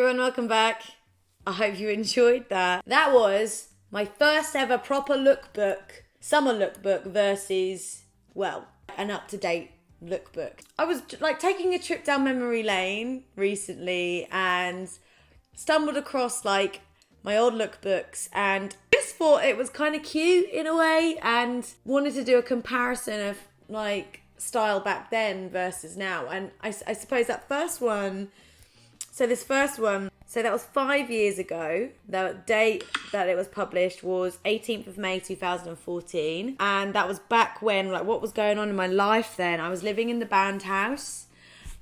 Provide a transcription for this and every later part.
everyone, welcome back. I hope you enjoyed that. That was my first ever proper lookbook, summer lookbook versus, well, an up-to-date lookbook. I was like taking a trip down memory lane recently and stumbled across like my old lookbooks and just thought it was kind of cute in a way and wanted to do a comparison of like style back then versus now. And I suppose that first one, so that was 5 years ago. The date that it was published was 18th of May 2014. And that was back when, like, what was going on in my life then. I was living in the band house.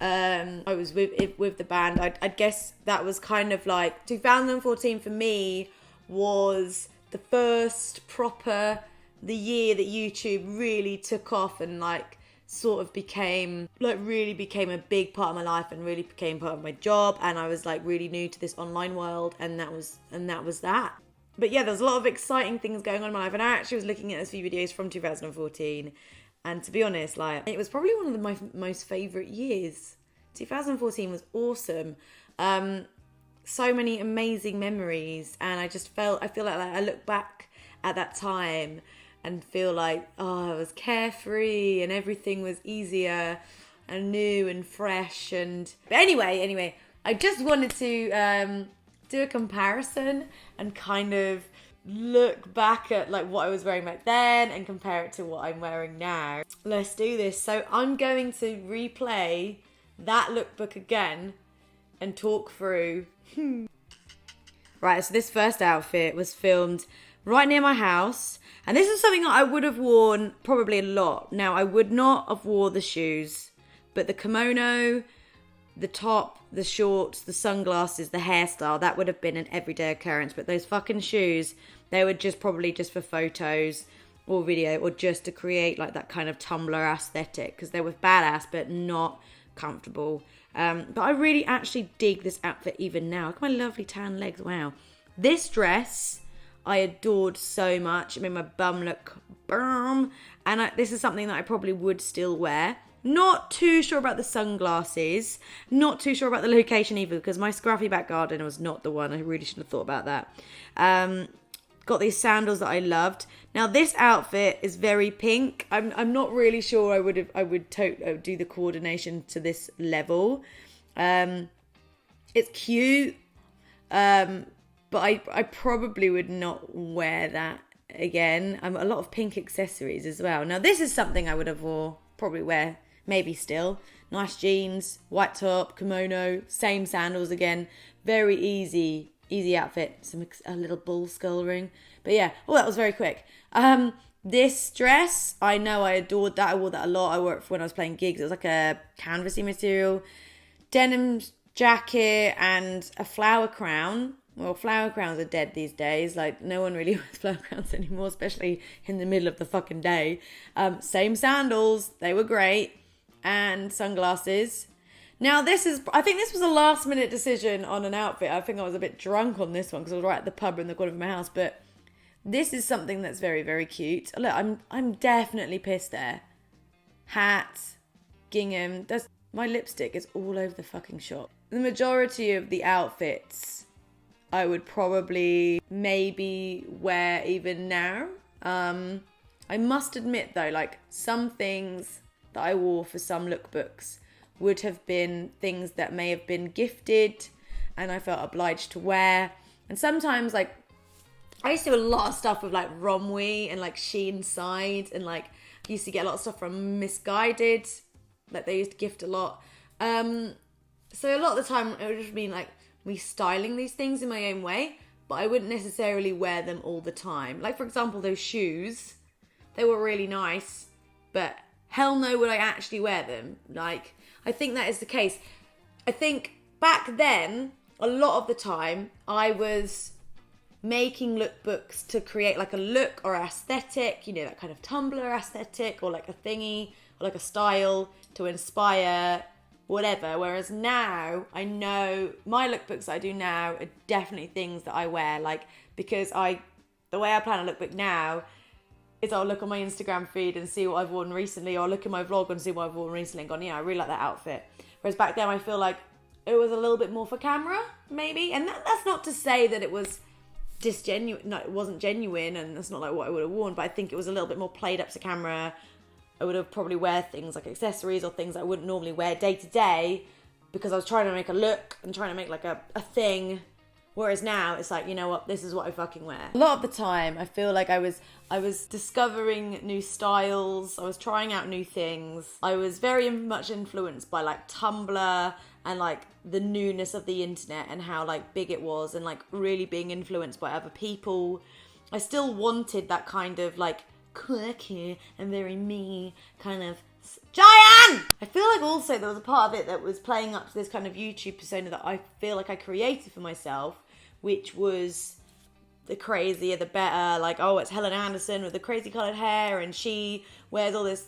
I was with the band. I'd guess that was kind of like 2014 for me was the first proper, the year that YouTube really took off and like sort of really became a big part of my life and really became part of my job. And I was like really new to this online world, and that was that. But yeah, there's a lot of exciting things going on in my life, and I actually was looking at a few videos from 2014, and to be honest, like, it was probably one of my most favourite years. 2014 was awesome. So many amazing memories, and I feel like I look back at that time and feel like, oh, I was carefree and everything was easier and new and fresh. But anyway, I just wanted to do a comparison and kind of look back at like what I was wearing back then and compare it to what I'm wearing now. Let's do this. So I'm going to replay that lookbook again and talk through. Right, so this first outfit was filmed right near my house. And this is something that I would have worn probably a lot. Now, I would not have wore the shoes, but the kimono, the top, the shorts, the sunglasses, the hairstyle, that would have been an everyday occurrence. But those fucking shoes, they were probably just for photos or video or just to create like that kind of Tumblr aesthetic because they were badass but not comfortable. But I really actually dig this outfit even now. Look at my lovely tan legs. Wow. This dress I adored so much. I mean, my bum look boom. And this is something that I probably would still wear. Not too sure about the sunglasses. Not too sure about the location either, because my scruffy back garden was not the one. I really should have thought about that. Got these sandals that I loved. Now, this outfit is very pink. I'm not really sure I would do the coordination to this level. It's cute. But I probably would not wear that again. A lot of pink accessories as well. Now, this is something I would have probably wear, maybe still. Nice jeans, white top, kimono, same sandals again. Very easy outfit. A little bull skull ring. But yeah, that was very quick. This dress, I know I adored that. I wore that a lot. I wore it when I was playing gigs. It was like a canvasy material, denim jacket and a flower crown. Well, flower crowns are dead these days. Like, no one really wears flower crowns anymore, especially in the middle of the fucking day. Same sandals. They were great. And sunglasses. Now, I think this was a last minute decision on an outfit. I think I was a bit drunk on this one because I was right at the pub in the corner of my house. But this is something that's very, very cute. Look, I'm definitely pissed there. Hat, gingham. My lipstick is all over the fucking shop. The majority of the outfits I would probably maybe wear even now. I must admit though, like some things that I wore for some lookbooks would have been things that may have been gifted and I felt obliged to wear. And sometimes like I used to do a lot of stuff with like Romwe and like She Inside, and like I used to get a lot of stuff from Misguided, like they used to gift a lot. So a lot of the time it would just mean like restyling these things in my own way, but I wouldn't necessarily wear them all the time. Like for example, those shoes, they were really nice, but hell no would I actually wear them. Like, I think that is the case. I think back then, a lot of the time, I was making lookbooks to create like a look or aesthetic, you know, that kind of Tumblr aesthetic or like a thingy or like a style to inspire whatever. Whereas now I know my lookbooks that I do now are definitely things that I wear, like, because the way I plan a lookbook now is I'll look on my Instagram feed and see what I've worn recently, or I'll look at my vlog and see what I've worn recently and gone, yeah, I really like that outfit. Whereas back then I feel like it was a little bit more for camera, maybe. And that's not to say that it was disgenuine. No, it wasn't genuine, and that's not like what I would have worn. But I think it was a little bit more played up to camera. I would have probably wear things like accessories or things I wouldn't normally wear day to day, because I was trying to make a look and trying to make like a thing. Whereas now it's like, you know what, this is what I fucking wear. A lot of the time I feel like I was discovering new styles. I was trying out new things. I was very much influenced by like Tumblr and like the newness of the internet and how like big it was, and like really being influenced by other people. I still wanted that kind of like quirky and very me kind of Giant! I feel like also there was a part of it that was playing up to this kind of YouTube persona that I feel like I created for myself, which was the crazier the better. Like, oh, it's Helen Anderson with the crazy coloured hair, and she wears all these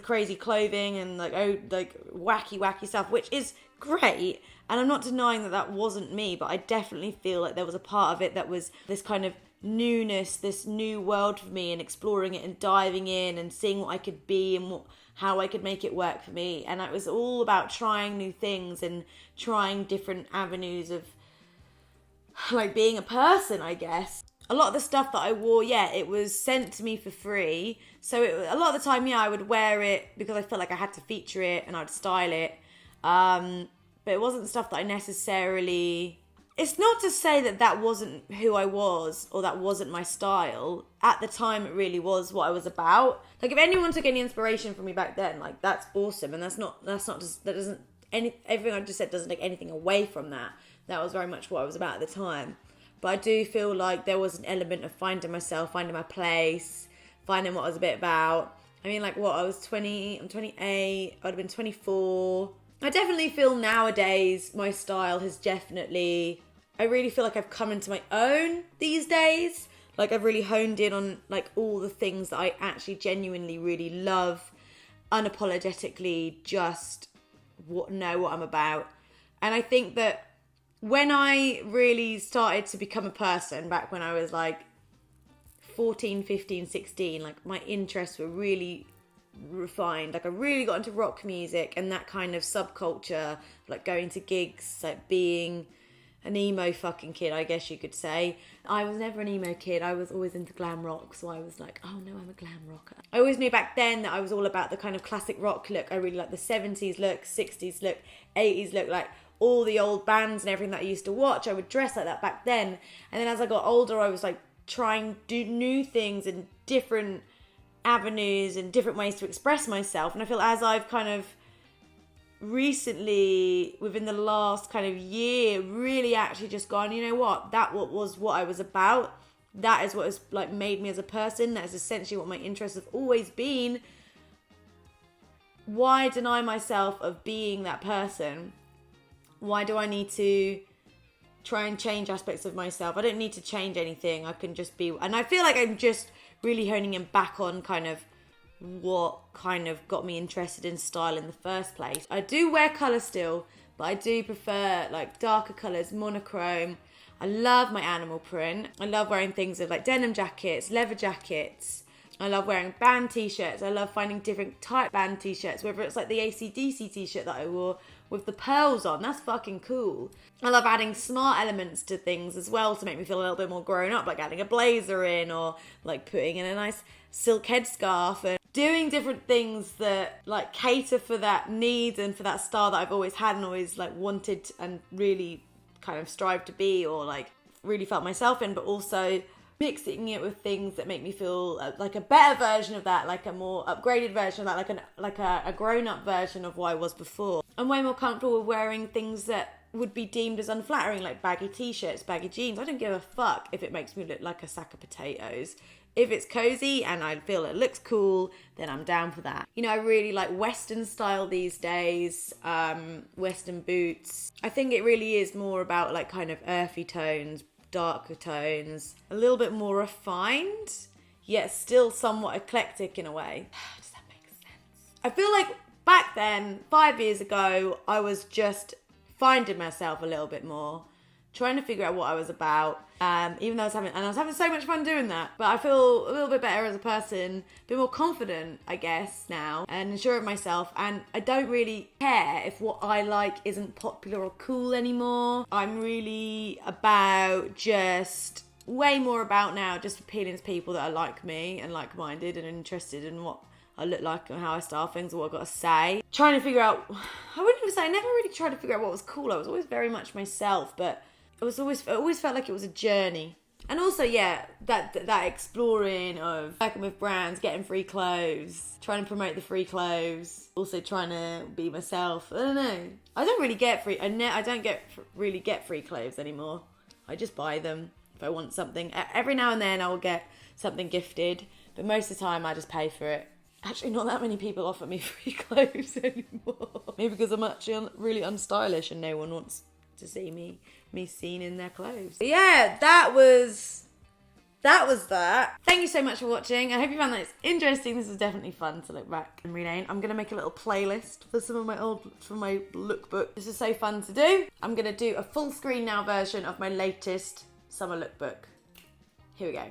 crazy clothing and like, oh, like wacky stuff, which is great. And I'm not denying that that wasn't me, but I definitely feel like there was a part of it that was this kind of newness, this new world for me, and exploring it and diving in and seeing what I could be and how I could make it work for me. And it was all about trying new things and trying different avenues of like being a person, I guess. A lot of the stuff that I wore, yeah, it was sent to me for free. So a lot of the time, yeah, I would wear it because I felt like I had to feature it and I'd style it. But it wasn't stuff that I necessarily... It's not to say that that wasn't who I was or that wasn't my style. At the time, it really was what I was about. Like, if anyone took any inspiration from me back then, like, that's awesome. And everything I just said doesn't take anything away from that. That was very much what I was about at the time. But I do feel like there was an element of finding myself, finding my place, finding what I was a bit about. I mean, like, I was 20, I'm 28, I'd have been 24. I definitely feel nowadays my style has definitely... I really feel like I've come into my own these days. Like, I've really honed in on, like, all the things that I actually genuinely really love, unapologetically just know what I'm about. And I think that when I really started to become a person, back when I was, like, 14, 15, 16, like, my interests were really refined. Like, I really got into rock music and that kind of subculture, like going to gigs, like being... an emo fucking kid, I guess you could say. I was never an emo kid. I was always into glam rock, so I was like, oh no, I'm a glam rocker. I always knew back then that I was all about the kind of classic rock look. I really like the 70s look, 60s look, 80s look, like all the old bands and everything that I used to watch. I would dress like that back then. And then as I got older, I was like trying to do new things and different avenues and different ways to express myself. And I feel as I've kind of recently, within the last kind of year, really actually just gone, you know what, that was what I was about. That is what has like made me as a person. That is essentially what my interests have always been. Why deny myself of being that person? Why do I need to try and change aspects of myself? I don't need to change anything. I can just be, and I feel like I'm just really honing in back on kind of what kind of got me interested in style in the first place. I do wear colour still, but I do prefer like darker colours, monochrome. I love my animal print. I love wearing things with like denim jackets, leather jackets. I love wearing band t-shirts. I love finding different type band t-shirts, whether it's like the AC/DC t-shirt that I wore with the pearls on. That's fucking cool. I love adding smart elements to things as well to make me feel a little bit more grown up, like adding a blazer in or like putting in a nice silk headscarf and doing different things that like cater for that need and for that style that I've always had and always like wanted and really kind of strived to be, or like really felt myself in, but also mixing it with things that make me feel like a better version of that, like a more upgraded version of that, like a grown-up version of what I was before. I'm way more comfortable with wearing things that would be deemed as unflattering, like baggy t-shirts, baggy jeans. I don't give a fuck if it makes me look like a sack of potatoes. If it's cozy and I feel it looks cool, then I'm down for that. You know, I really like Western style these days, Western boots. I think it really is more about like kind of earthy tones, darker tones, a little bit more refined, yet still somewhat eclectic in a way. Does that make sense? I feel like back then, 5 years ago, I was just finding myself a little bit more. trying to figure out what I was about. Even though I was having so much fun doing that. But I feel a little bit better as a person, a bit more confident, I guess, now, and sure of myself. And I don't really care if what I like isn't popular or cool anymore. I'm really about just way more about now just appealing to people that are like me and like-minded and interested in what I look like and how I style things or what I've got to say. Trying to figure out, I wouldn't even say, I never really tried to figure out what was cool. I was always very much myself, but it always felt like it was a journey. And also, yeah, that exploring of working with brands, getting free clothes, trying to promote the free clothes, also trying to be myself. I don't know. I don't really get free. I don't really get free clothes anymore. I just buy them if I want something. Every now and then I will get something gifted, but most of the time I just pay for it. Actually, not that many people offer me free clothes anymore. Maybe because I'm actually really unstylish and no one wants to see me seen in their clothes. But yeah, that was that. Thank you so much for watching. I hope you found that interesting. This was definitely fun to look back and read. I'm going to make a little playlist for some of my my lookbook. This is so fun to do. I'm going to do a full screen now version of my latest summer lookbook. Here we go.